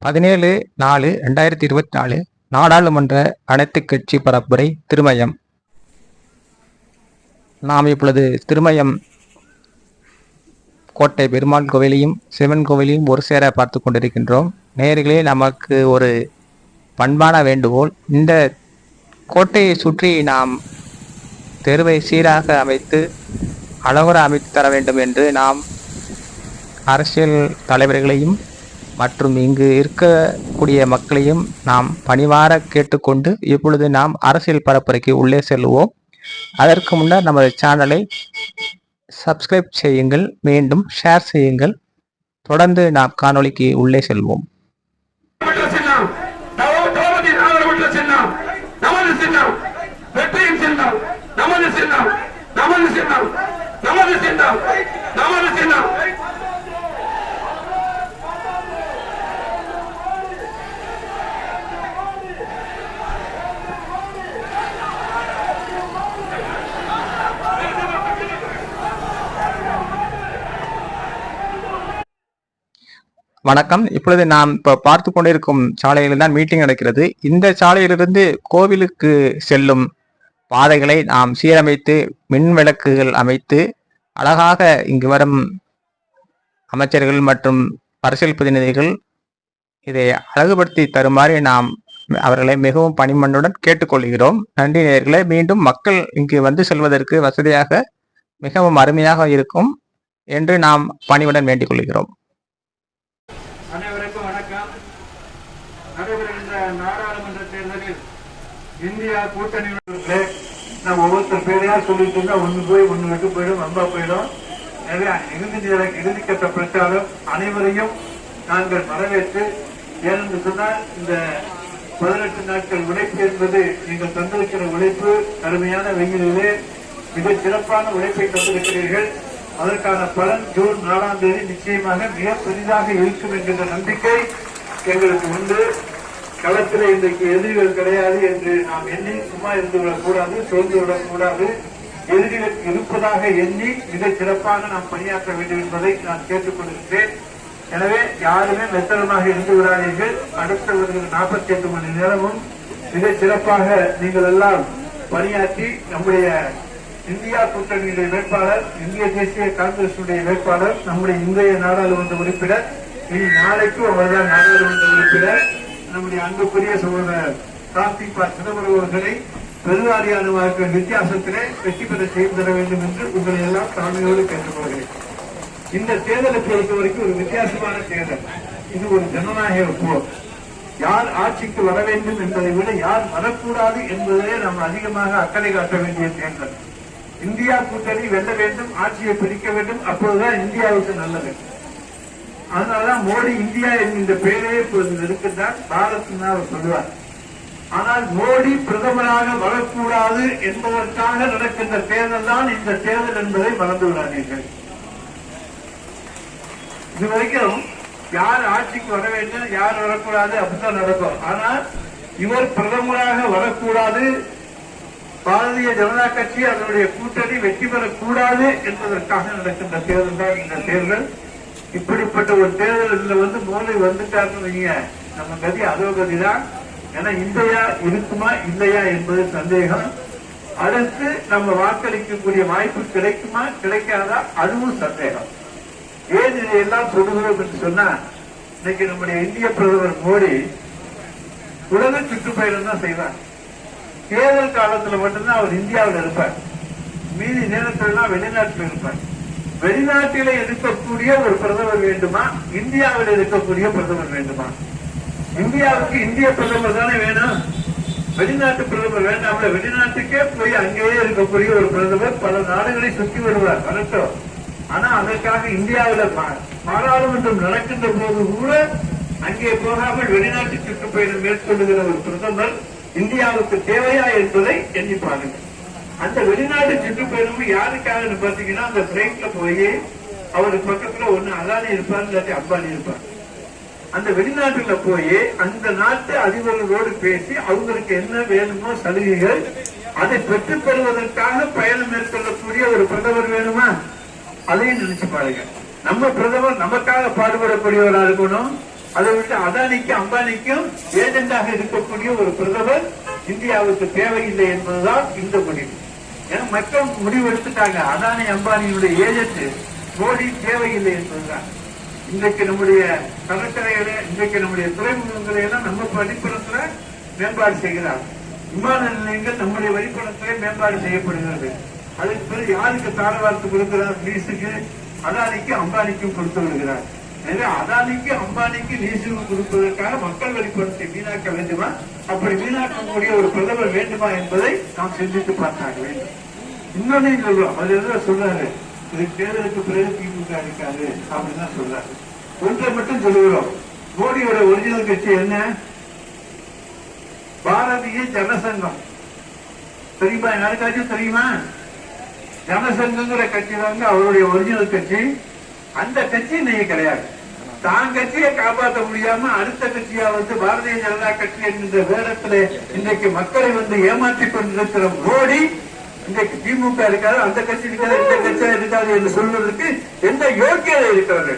17/4/2024 நாடாளுமன்ற அனைத்துக் கட்சி பரப்புரை திருமயம். நாம் இப்பொழுது திருமயம் கோட்டை பெருமாள் கோவிலையும் சிவன் கோவிலையும் ஒரு சேர பார்த்து கொண்டிருக்கின்றோம். நேயர்களே, நமக்கு ஒரு பண்பான வேண்டுகோள். இந்த கோட்டையை சுற்றி நாம் தெருவை சீராக அமைத்து அழகுற அமைத்து தர வேண்டும் என்று நாம் அரசியல் தலைவர்களையும் மற்றும் இங்கு இருக்கக்கூடிய மக்களையும் நாம் பணிவார கேட்டுக்கொண்டு இப்பொழுது நாம் அரசியல் பரப்புரைக்கு உள்ளே செல்வோம். அதற்கு முன்னர் நமது சேனலை சப்ஸ்கிரைப் செய்யுங்கள், மீண்டும் ஷேர் செய்யுங்கள். தொடர்ந்து நாம் காணொளிக்கு உள்ளே செல்வோம். வணக்கம். இப்பொழுது நாம் பார்த்து கொண்டிருக்கும் சாலையில் தான் மீட்டிங் நடக்கிறது. இந்த சாலையிலிருந்து கோவிலுக்கு செல்லும் பாதைகளை நாம் சீரமைத்து மின் விளக்குகள் அமைத்து அழகாக இங்கு வரும் அமைச்சர்கள் மற்றும் அரசியல் பிரதிநிதிகள் இதை அழகுபடுத்தி தருமாறு நாம் அவர்களை மிகவும் பணிமன்னுடன் கேட்டுக்கொள்கிறோம். நன்றி நேயர்களே. மீண்டும் மக்கள் இங்கு வந்து செல்வதற்கு வசதியாக மிகவும் அருமையாக இருக்கும் என்று நாம் பணிவுடன் வேண்டிக் கொள்கிறோம். அனைவருக்கும் வணக்கம். நடைபெறுகின்ற நாடாளுமன்ற தேர்தலில் இந்தியா கூட்டணி நம்ம ஒவ்வொருத்தர் பேரையா சொல்லிட்டு இருந்தா ஒண்ணு போய் ஒண்ணு விட்டு போயிடும், வம்பா போயிடும். எனவே இறுதிக்கட்ட பிரச்சாரம் அனைவரையும் நாங்கள் வரவேற்று, ஏனென்று சொன்னால் இந்த 18 நாட்கள் உழைப்பு என்பது நீங்கள் தந்திருக்கிற உழைப்பு கடுமையான வெயிலிலே மிக சிறப்பான உழைப்பை தந்திருக்கிறீர்கள். அதற்கான பலன் ஜூன் 4ஆம் தேதி நிச்சயமாக மிக பெரிதாக இருக்கும் என்கின்ற நம்பிக்கை எங்களுக்கு உண்டு. களத்தில் இன்றைக்கு எதிரிகள் கிடையாது என்று நாம் எண்ணி சும்மா இருந்து விடக்கூடாது, சோர்ந்து விடக்கூடாது. எதிரிகள் இருப்பதாக எண்ணி மிக சிறப்பாக நாம் பணியாற்ற வேண்டும் என்பதை நான் கேட்டுக் கொண்டிருக்கிறேன். எனவே யாருமே மெத்தனமாக இருந்து விடாதீர்கள். அடுத்த 48 மணி நேரமும் மிக சிறப்பாக நீங்கள் எல்லாம் பணியாற்றி நம்முடைய இந்தியா கூட்டணியுடைய வேட்பாளர், இந்திய தேசிய காங்கிரசுடைய வேட்பாளர், நம்முடைய இன்றைய நாடாளுமன்ற உறுப்பினர், இனி நாளைக்கும் அவர்தான் நாடாளுமன்ற உறுப்பினர், நம்முடைய அன்புக்குரிய சகோதரர் கார்த்திக் சிதம்பரம் அவர்களை பெருவாரியான வாக்கு வித்தியாசத்திலே வெற்றி பெற செய்து தர வேண்டும் என்று உங்களை எல்லாம் தாழ்மையோடு கேட்டுக்கொள்கிறேன். இந்த தேர்தலை பொறுத்த வரைக்கும் ஒரு வித்தியாசமான தேர்தல். இது ஒரு ஜனநாயக போர். யார் ஆட்சிக்கு வர வேண்டும் என்பதை விட யார் வரக்கூடாது என்பதிலே நாம் அதிகமாக அக்கறை காட்ட வேண்டிய தேர்தல். இந்தியா கூட்டணி வெல்ல வேண்டும், ஆட்சியை பிடிக்க வேண்டும், அப்போதுதான் இந்தியாவுக்கு நல்லது. அதனாலதான் மோடி இந்தியா என்கின்ற பெயரே இப்போது இருக்கின்றார். பாரத் அவர் சொல்லுவார். ஆனால் மோடி பிரதமராக வரக்கூடாது என்பதற்காக நடக்கின்ற தேர்தல் தான் இந்த தேர்தல் என்பதை மறந்து விடாதீர்கள். இதுவரைக்கும் யார் ஆட்சிக்கு வர வேண்டும், யார் வரக்கூடாது அப்படித்தான் நடக்கும். ஆனால் இவர் பிரதமராக வரக்கூடாது, பாரதிய ஜனதா கட்சி அதனுடைய கூட்டணி வெற்றி பெறக்கூடாது என்பதற்காக நடக்கின்ற தேர்தல் தான் இந்த தேர்தல். இப்படிப்பட்ட ஒரு தேர்தல் மோடி வந்துட்டாருன்னு நம்ம கதி அதோ கதிதான். ஏன்னா இந்தியா இருக்குமா இல்லையா என்பது சந்தேகம். அடுத்து நம்ம வாக்களிக்கக்கூடிய வாய்ப்பு கிடைக்குமா கிடைக்காதா அதுவும் சந்தேகம். ஏன் இதையெல்லாம் சொல்லுகிறோம் என்று சொன்னா, இன்னைக்கு நம்முடைய இந்திய பிரதமர் மோடி உலக சுற்றுப்பயணம் தான் செய்வார். தேர்தல் காலத்துல மட்டும்தான் அவர் இந்தியாவில் இருப்பார். மீதி நேரத்திலாம் வெளிநாட்டில் இருப்பார். வெளிநாட்டில இருக்கக்கூடிய ஒரு பிரதமர் வேண்டுமா, இந்தியாவில் இருக்கக்கூடிய பிரதமர் வேண்டுமா? இந்தியாவுக்கு இந்திய பிரதமர் தானே வேணும், வெளிநாட்டு பிரதமர் வேண்டாம்ல. வெளிநாட்டுக்கே போய் அங்கேயே இருக்கக்கூடிய ஒரு பிரதமர் பல நாடுகளை சுற்றி வருவார், வரட்டும். ஆனா அதற்காக இந்தியாவில் பாராளுமன்றம் நடக்கின்ற போது கூட அங்கே போகாமல் வெளிநாட்டு சுற்றுப்பயணம் மேற்கொள்ளுகிற ஒரு பிரதமர் இந்தியாவுக்கு தேவையா என்பதை எண்ணி பாருங்க. அந்த வெளிநாட்டு சுற்றுப்பயணமும் யாருக்காக பாத்தீங்கன்னா, அந்த பிளைட்ல போய் அவருக்கு பக்கத்துல ஒண்ணு அதானி இருப்பார், இல்லாட்டி அம்பானி இருப்பார். அந்த வெளிநாட்டுல போய் அந்த நாட்டு அதிபர்களோடு பேசி அவங்களுக்கு என்ன வேணுமோ சலுகைகள் அதை பெற்றுப் பெறுவதற்காக பயணம் மேற்கொள்ளக்கூடிய ஒரு பிரதமர் வேணுமா? அதையும் நினைச்சு பாருங்க. நம்ம பிரதமர் நமக்காக பாடுபடக்கூடியவரா இருக்கணும், அதை விட்டு அதானிக்கும் அம்பானிக்கும் ஏஜெண்டாக இருக்கக்கூடிய ஒரு பிரதமர் இந்தியாவுக்கு தேவையில்லை என்பதுதான் இந்த முடிவு. ஏன்னா மக்கள் முடிவு எடுத்துட்டாங்க, அதானி அம்பானியுடைய ஏஜென்ட் மோடி தேவையில்லை என்பதுதான். இன்றைக்கு நம்முடைய கடற்கரைகளை, இன்றைக்கு நம்முடைய துறைமுகங்களை எல்லாம் நம்ம வழிபடத்துல மேம்பாடு செய்கிறார். விமான நிலையங்கள் நம்முடைய வழிபடத்திலே மேம்பாடு செய்யப்படுகிறது. அதுக்கு பிறகு யாருக்கு தாரவார்த்து கொடுக்கிறார்? லீஸுக்கு அதானிக்கு அம்பானிக்கும் கொடுத்து விடுகிறார். எனவே அதானிக்கு அம்பானிக்கு லீஸுக்கு கொடுப்பதற்காக மக்கள் வழிபடத்தை வீணாக்க வேண்டுமா? அப்படி வீணாக்கக்கூடிய ஒரு பிரதமர் வேண்டுமா என்பதை நாம் சிந்தித்து பார்த்தாக வேண்டும். இன்னொன்னு சொல்றோம், அது என்ன சொல்றாரு, இது தேர்தலுக்கு பிறகு திமுக இருக்காது அப்படின்னு தான் சொல்றாரு. ஒன்றை மட்டும் சொல்லுகிறோம், மோடியோட ஒரிஜினல் கட்சி என்ன? பாரதிய ஜனசங்கம். தெரியுமா? யாருக்காச்சும் தெரியுமா? ஜனசங்கங்கிற கட்சி தாங்க அவருடைய ஒரிஜினல் கட்சி. அந்த கட்சி இன்னைக்கு கிடையாது. தான் கட்சியை காப்பாற்ற முடியாம அடுத்த கட்சியா பாரதிய ஜனதா கட்சி என்கின்ற வேடத்திலே இன்றைக்கு மக்களை ஏமாற்றிக் கொண்டிருக்கிற மோடி இன்றைக்கு திமுக இருக்காது, அந்த கட்சி இருக்காது, இந்த கட்சியா இருக்காது என்று சொல்வதற்கு எந்த யோக்கியதை இருக்கிறது?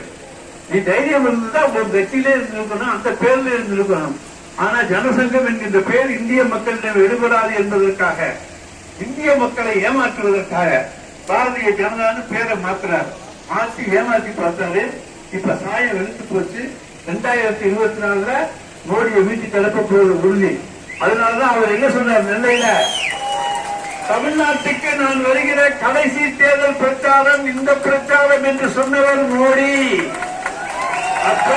நீ தைரியம் இருந்துதான் ஒரு கட்சியிலே இருந்திருக்கணும், அந்த பேர்ல இருந்திருக்கணும். ஆனா ஜனசங்கம் என்கின்ற பேர் இந்திய மக்களிடம் எடுபடாது என்பதற்காக, இந்திய மக்களை ஏமாற்றுவதற்காக பாரதிய ஜனதான்னு பேரை மாத்துறாரு. மாற்றி ஏமாற்றி பார்த்தாரு. இப்ப சாயம் வெளுத்து போச்சு. 2024 மோடியை வீட்டுக்கு அனுப்ப போவது உறுதி. அதனாலதான் அவர் என்ன சொன்னார் நெல்லையில, தமிழ்நாட்டுக்கு நான் வருகிற கடைசி தேர்தல் பிரச்சாரம் இந்த பிரச்சாரம் என்று சொன்னவர் மோடி. அப்ப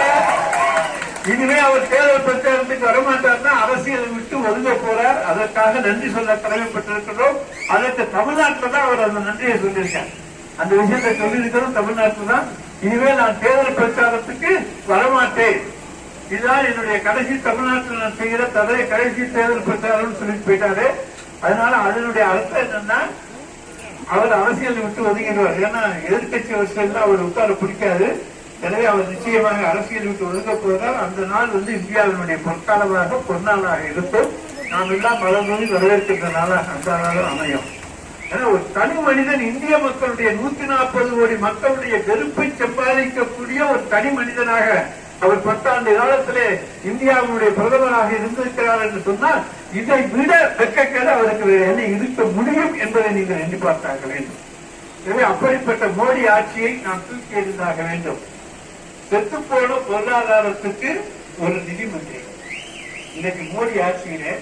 இனிமே அவர் தேர்தல் பிரச்சாரத்துக்கு வரமாட்டார்னா அரசியலை விட்டு ஒதுங்க போறார். அதற்காக நன்றி சொல்ல கடமைப்பட்டிருக்கிறோம். அதற்கு தமிழ்நாட்டில் தான் அவர் அந்த நன்றியை சொல்லியிருக்கார். அந்த விஷயத்தை சொல்லியிருக்கிறோம் தமிழ்நாட்டில் தான். இனிமேல் நான் தேர்தல் பிரச்சாரத்துக்கு வரமாட்டேன், இதுதான் என்னுடைய கடைசி தமிழ்நாட்டில் நான் செய்கிற கடைசி தேர்தல் பிரச்சாரம் சொல்லிட்டு போயிட்டாரு. அதனால அதனுடைய அர்த்தம் என்னன்னா அவர் அரசியலை விட்டு ஒதுங்கிடுவார். ஏன்னா எதிர்கட்சி அரசியல் அவர் உட்கார பிடிக்காது. எனவே அவர் நிச்சயமாக அரசியல் விட்டு ஒதுங்க போவதால் அந்த நாள் இந்தியாவினுடைய பொற்காலமாக பொன்னாளாக இருக்கும். நாம் எல்லாம் மலர்ந்து வரவேற்கின்ற நாளாக அந்த நாளும் அமையும். ஏன்னா ஒரு தனி மனிதன் இந்திய மக்களுடைய 140 கோடி மக்களுடைய வெறுப்பை சம்பாதிக்கக்கூடிய ஒரு தனி மனிதனாக அவர் 10 ஆண்டு காலத்திலே இந்தியாவுடைய பிரதமராக இருந்திருக்கிறார் என்று சொன்னால் இதை விட வெட்கக்கேடு அவருக்கு என்ன இருக்க முடியும் என்பதை நீங்கள் எண்ணி பார்த்தாக வேண்டும். எனவே அப்படிப்பட்ட மோடி ஆட்சியை நாம் தூக்கி எறிந்தாக வேண்டும். செத்துப்போன பொருளாதாரத்துக்கு ஒரு நிதி மந்திரி. இன்னைக்கு மோடி ஆட்சியிலே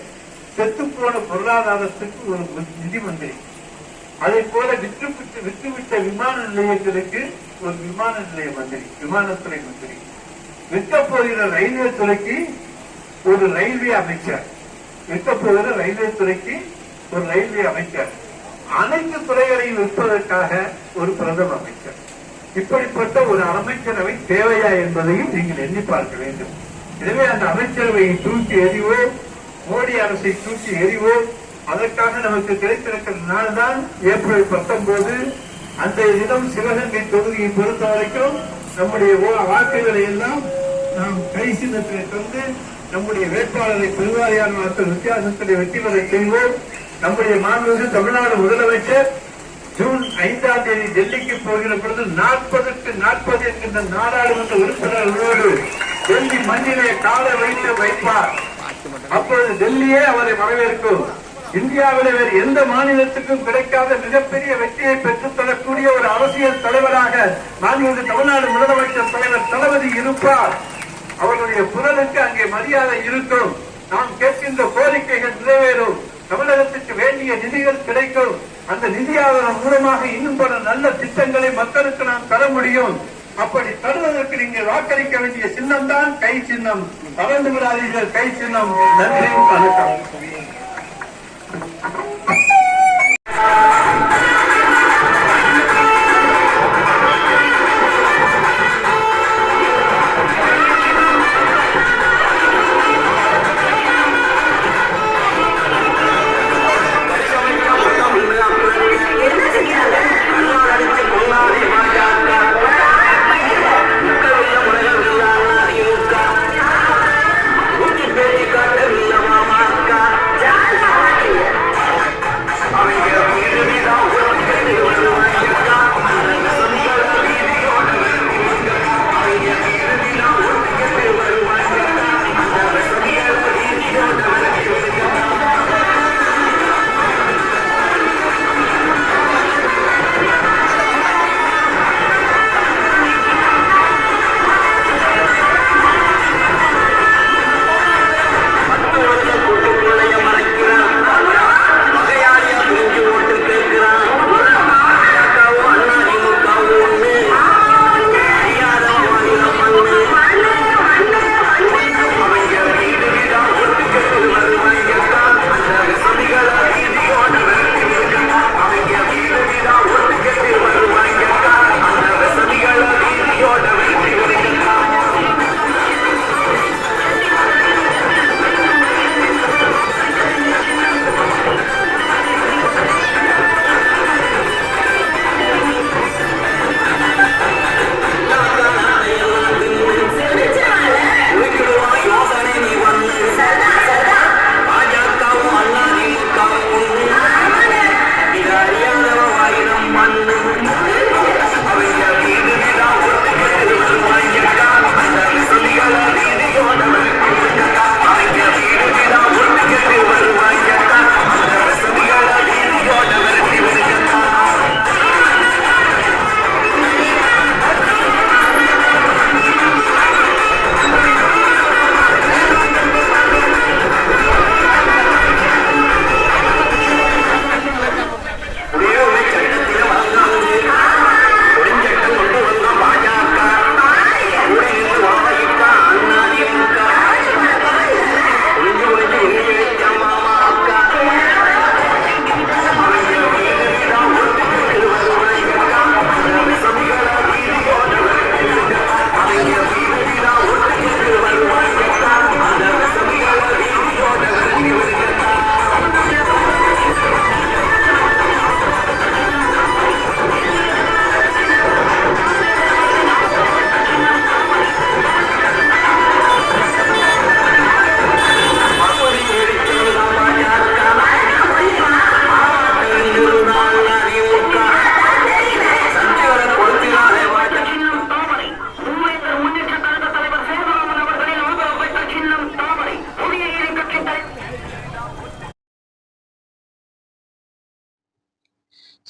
செத்துப்போன பொருளாதாரத்துக்கு ஒரு நிதி மந்திரி. அதே போல விட்டுவிட்ட விமான நிலையங்களுக்கு ஒரு விமான நிலைய மந்திரி, விமானத்துறை மந்திரி. விற்க போகிற ரயில்வே துறைக்கு ஒரு ரயில்வே அமைச்சர், விற்க போகிற ரயில்வே துறைக்கு ஒரு ரயில்வே அமைச்சர், அனைத்து துறைகளையும் விற்பதற்காக ஒரு பிரதம அமைச்சர். இப்படிப்பட்ட ஒரு அமைச்சரவை தேவையா என்பதையும் நீங்கள் எண்ணி பார்க்க வேண்டும். எனவே அந்த அமைச்சரவையை தூக்கி எறிவோம், மோடி அரசை தூக்கி எறிவோம். அதற்காக நமக்கு கிடைத்திருக்கிற நாள் தான் ஏப்ரல் 19. அந்த தினம் சிவகங்கை தொகுதியை பொறுத்த வரைக்கும் நம்முடைய வாக்குகளை எல்லாம் நாம் கை சின்னத்திலே தந்து நம்முடைய வேட்பாளரை பெருவாரியான மக்கள் வித்தியாசத்திலே வெற்றி பெற செய்வோம். நம்முடைய மாண்புமிகு தமிழ்நாடு முதலமைச்சர் ஜூன் 5ஆம் தேதி டெல்லிக்கு போகிற பொழுது 40க்கு 40 என்கின்ற நாடாளுமன்ற உறுப்பினர்களோடு டெல்லி மண்ணிலே காலை வைப்பார். அப்பொழுது டெல்லியே அவரை வரவேற்கும். இந்தியாவிலே வேறு எந்த மாநிலத்துக்கும் கிடைக்காத மிகப்பெரிய வெற்றியை பெற்றுத் தரக்கூடிய ஒரு அரசியல் தலைவராக மாண்புமிகு தமிழ்நாடு முதலமைச்சர் தலைவர் தளபதி இருப்பார். அவருடைய குரலுக்கு அங்கே மரியாதை இருக்கும். நாம் கேட்கின்ற கோரிக்கைகள் நிறைவேறும். தமிழகத்துக்கு வேண்டிய நிதிகள் கிடைக்கும். அந்த நிதி ஆதாரம் மூலமாக இன்னும் பல நல்ல திட்டங்களை மக்களுக்கு நாம் தர முடியும். அப்படி தருவதற்கு நீங்கள் வாக்களிக்க வேண்டிய சின்னம் தான் கை சின்னம். மறந்து விடாதீர்கள், கை சின்னம். நன்றி, வணக்கம். I'm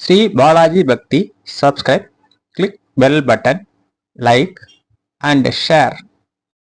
Sri Balaji Bhakti. Subscribe, click bell button, like and share.